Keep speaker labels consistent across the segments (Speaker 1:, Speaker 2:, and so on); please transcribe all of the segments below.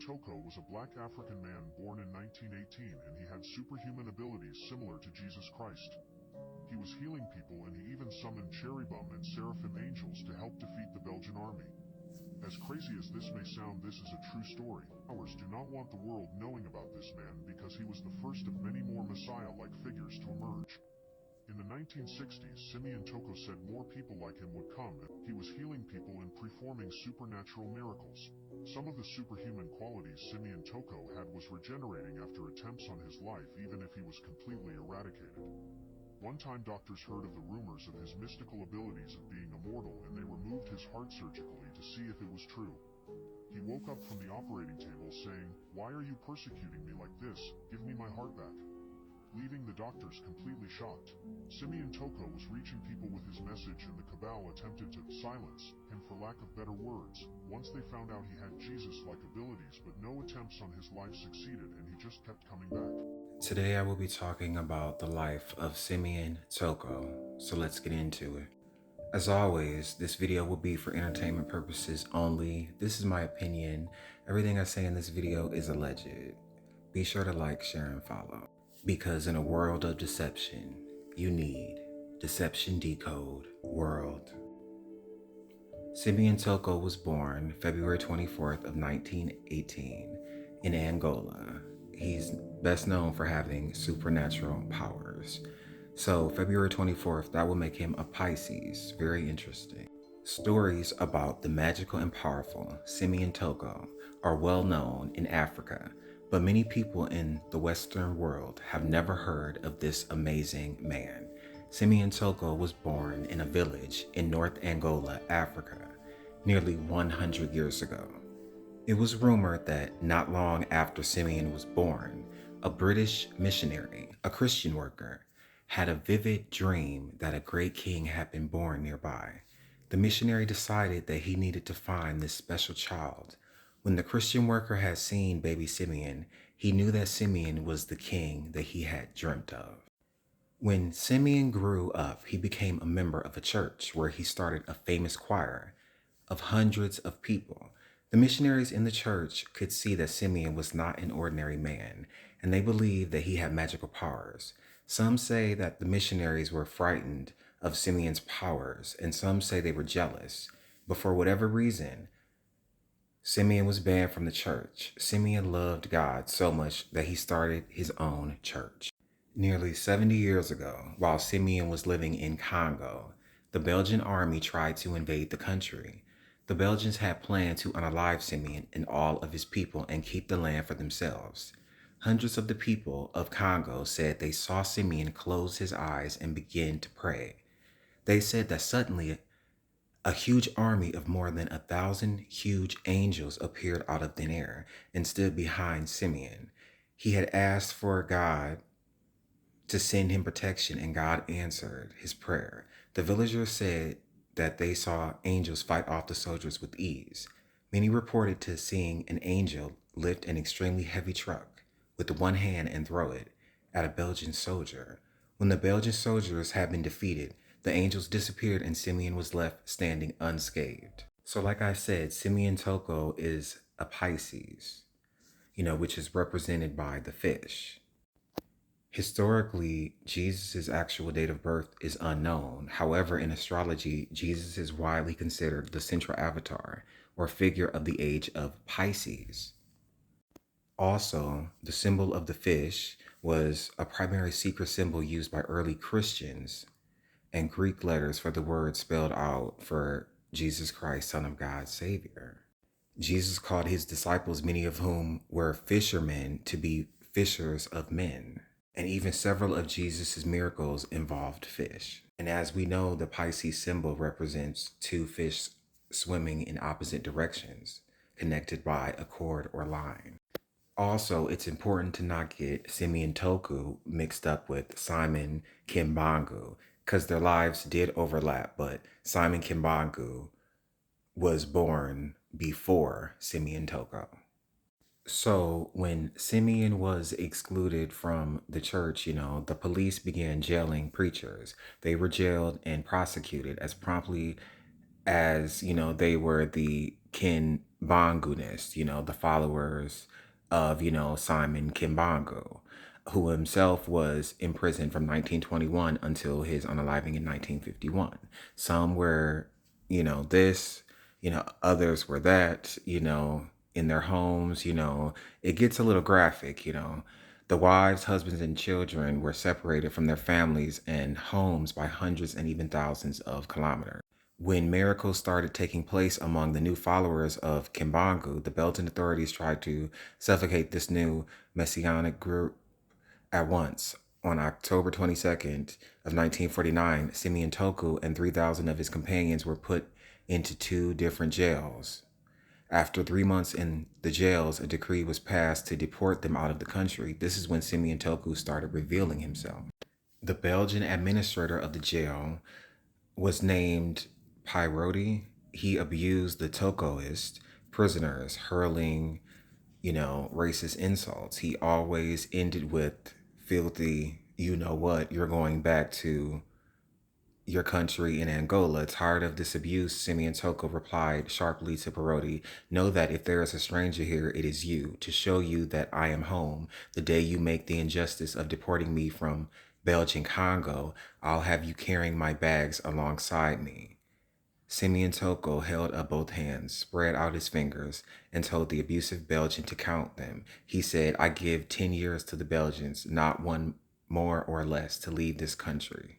Speaker 1: Toko was a black African man born in 1918, and he had superhuman abilities similar to Jesus Christ. He was healing people, and he even summoned cherubim and seraphim angels to help defeat the Belgian army. As crazy as this may sound, this is a true story. Ours do not want the world knowing about this man because he was the first of many more Messiah-like figures to emerge. In the 1960s, Simeon Toko said more people like him would come. He was healing people and performing supernatural miracles. Some of the superhuman qualities Simeon Toko had was regenerating after attempts on his life, even if he was completely eradicated. One time doctors heard of the rumors of his mystical abilities of being immortal, and they removed his heart surgically to see if it was true. He woke up from the operating table saying, "Why are you persecuting me like this? Give me my heart back," leaving the doctors completely shocked. Simeon Toko was reaching people with his message, and the cabal attempted to silence him for lack of better words. Once they found out he had Jesus-like abilities, but no attempts on his life succeeded, and he just kept coming back.
Speaker 2: Today I will be talking about the life of Simeon Toko, so let's get into it. As always, this video will be for entertainment purposes only. This is my opinion. Everything I say in this video is alleged. Be sure to like, share, and follow. Because in a world of deception, you need Deception Decode World. Simeon Toko was born February 24th of 1918 in Angola. He's best known for having supernatural powers. So February 24th, that will make him a Pisces. Very interesting. Stories about the magical and powerful Simeon Toko are well known in Africa, but many people in the Western world have never heard of this amazing man. Simeon Toko was born in a village in North Angola, Africa, nearly 100 years ago. It was rumored that not long after Simeon was born, a British missionary, a Christian worker, had a vivid dream that a great king had been born nearby. The missionary decided that he needed to find this special child. When the Christian worker had seen baby Simeon, he knew that Simeon was the king that he had dreamt of. When Simeon grew up, he became a member of a church where he started a famous choir of hundreds of people. The missionaries in the church could see that Simeon was not an ordinary man, and they believed that he had magical powers. Some say that the missionaries were frightened of Simeon's powers, and some say they were jealous. But for whatever reason, Simeon was banned from the church. Simeon loved God so much that he started his own church. Nearly 70 years ago, while Simeon was living in Congo, the Belgian army tried to invade the country. The Belgians had planned to unalive Simeon and all of his people and keep the land for themselves. Hundreds of the people of Congo said they saw Simeon close his eyes and begin to pray. They said that suddenly a huge army of more than 1,000 huge angels appeared out of thin air and stood behind Simeon. He had asked for God to send him protection, and God answered his prayer. The villagers said that they saw angels fight off the soldiers with ease. Many reported to seeing an angel lift an extremely heavy truck with one hand and throw it at a Belgian soldier. When the Belgian soldiers had been defeated, the angels disappeared and Simeon was left standing unscathed. So like I said, Simeon Toko is a Pisces, which is represented by the fish. Historically, Jesus' actual date of birth is unknown. However, in astrology, Jesus is widely considered the central avatar or figure of the age of Pisces. Also, the symbol of the fish was a primary secret symbol used by early Christians, and Greek letters for the word spelled out for Jesus Christ, Son of God, Savior. Jesus called his disciples, many of whom were fishermen, to be fishers of men. And even several of Jesus' miracles involved fish. And as we know, the Pisces symbol represents two fish swimming in opposite directions, connected by a cord or line. Also, it's important to not get Simeon Toko mixed up with Simon Kimbangu, because their lives did overlap, but Simon Kimbangu was born before Simeon Toko. So when Simeon was excluded from the church, the police began jailing preachers. They were jailed and prosecuted as promptly as, they were the Ken Kibangunists, the followers of, Simon Kimbangu, who himself was imprisoned from 1921 until his unaliving in 1951. Some were, this, others were that, in their homes, it gets a little graphic. The wives, husbands, and children were separated from their families and homes by hundreds and even thousands of kilometers. When miracles started taking place among the new followers of Kimbangu, the Belgian authorities tried to suffocate this new messianic group at once. On October 22nd of 1949, Simeon Toko and 3,000 of his companions were put into two different jails. After 3 months in the jails, a decree was passed to deport them out of the country. This is when Simeon Toko started revealing himself. The Belgian administrator of the jail was named Pyroti. He abused the Tokoist prisoners, hurling, racist insults. He always ended with filthy, you're going back to your country in Angola. Tired of this abuse, Simeon Toko replied sharply to Parodi, know that if there is a stranger here, it is you, to show you that I am home. The day you make the injustice of deporting me from Belgian Congo, I'll have you carrying my bags alongside me. Simeon Toko held up both hands, spread out his fingers, and told the abusive Belgian to count them. He said, I give 10 years to the Belgians, not one more or less, to leave this country.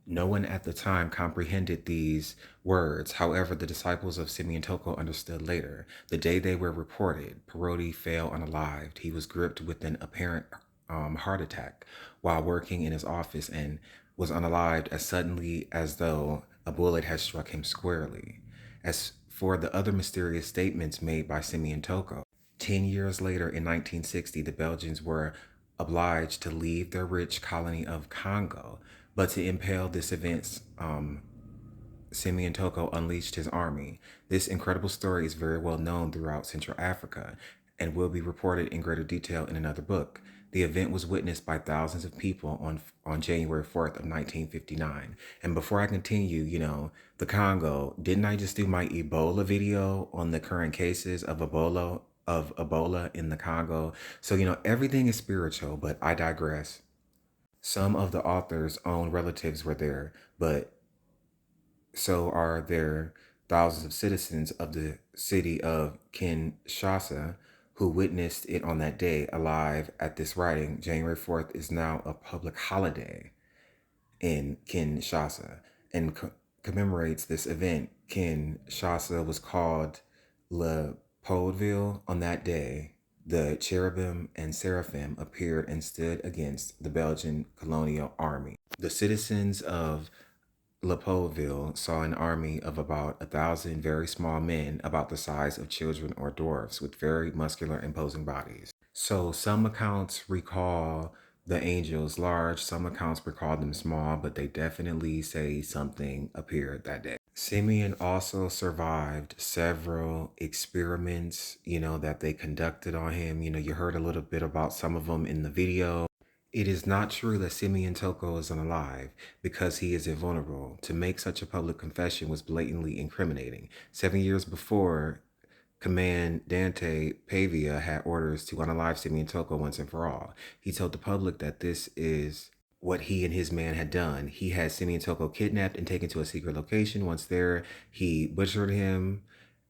Speaker 2: No one at the time comprehended these words. However, the disciples of Simeon Toko understood later. The day they were reported, Parodi fell unalived. He was gripped with an apparent heart attack while working in his office and was unalived as suddenly as though a bullet had struck him squarely. As for the other mysterious statements made by Simeon Toko, 10 years later in 1960, the Belgians were obliged to leave their rich colony of Congo. But to impel this event, Simeon Toko unleashed his army. This incredible story is very well known throughout Central Africa and will be reported in greater detail in another book. The event was witnessed by thousands of people on January 4th of 1959. And before I continue, the Congo, didn't I just do my Ebola video on the current cases of Ebola in the Congo? So, everything is spiritual, but I digress. Some of the author's own relatives were there, but so are there thousands of citizens of the city of Kinshasa who witnessed it on that day alive at this writing. January 4th is now a public holiday in Kinshasa and commemorates this event. Kinshasa was called Leopoldville on that day. The cherubim and seraphim appeared and stood against the Belgian colonial army. The citizens of Leopoldville saw an army of about 1,000 very small men, about the size of children or dwarfs, with very muscular, imposing bodies. So some accounts recall the angels large, some accounts recall them small, but they definitely say something appeared that day. Simeon also survived several experiments, that they conducted on him. You heard a little bit about some of them in the video. It is not true that Simeon Toko is unalive because he is invulnerable. To make such a public confession was blatantly incriminating. 7 years before, Commandante Pavia had orders to unalive Simeon Toko once and for all. He told the public that this is what he and his man had done. He had Simeon Toko kidnapped and taken to a secret location. Once there, he butchered him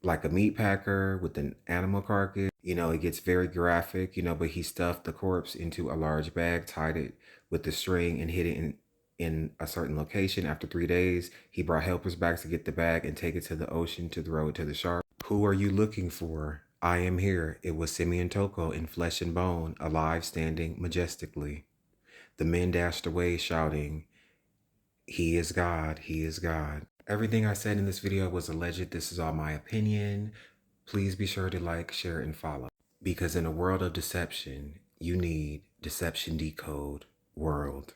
Speaker 2: like a meat packer with an animal carcass. It gets very graphic, but he stuffed the corpse into a large bag, tied it with the string, and hid it in a certain location. After 3 days, he brought helpers back to get the bag and take it to the ocean to throw it to the shark. Who are you looking for? I am here. It was Simeon Toko in flesh and bone, alive, standing majestically. The men dashed away shouting, He is God, He is God. Everything I said in this video was alleged. This is all my opinion. Please be sure to like, share, and follow. Because in a world of deception, you need Deception Decode World.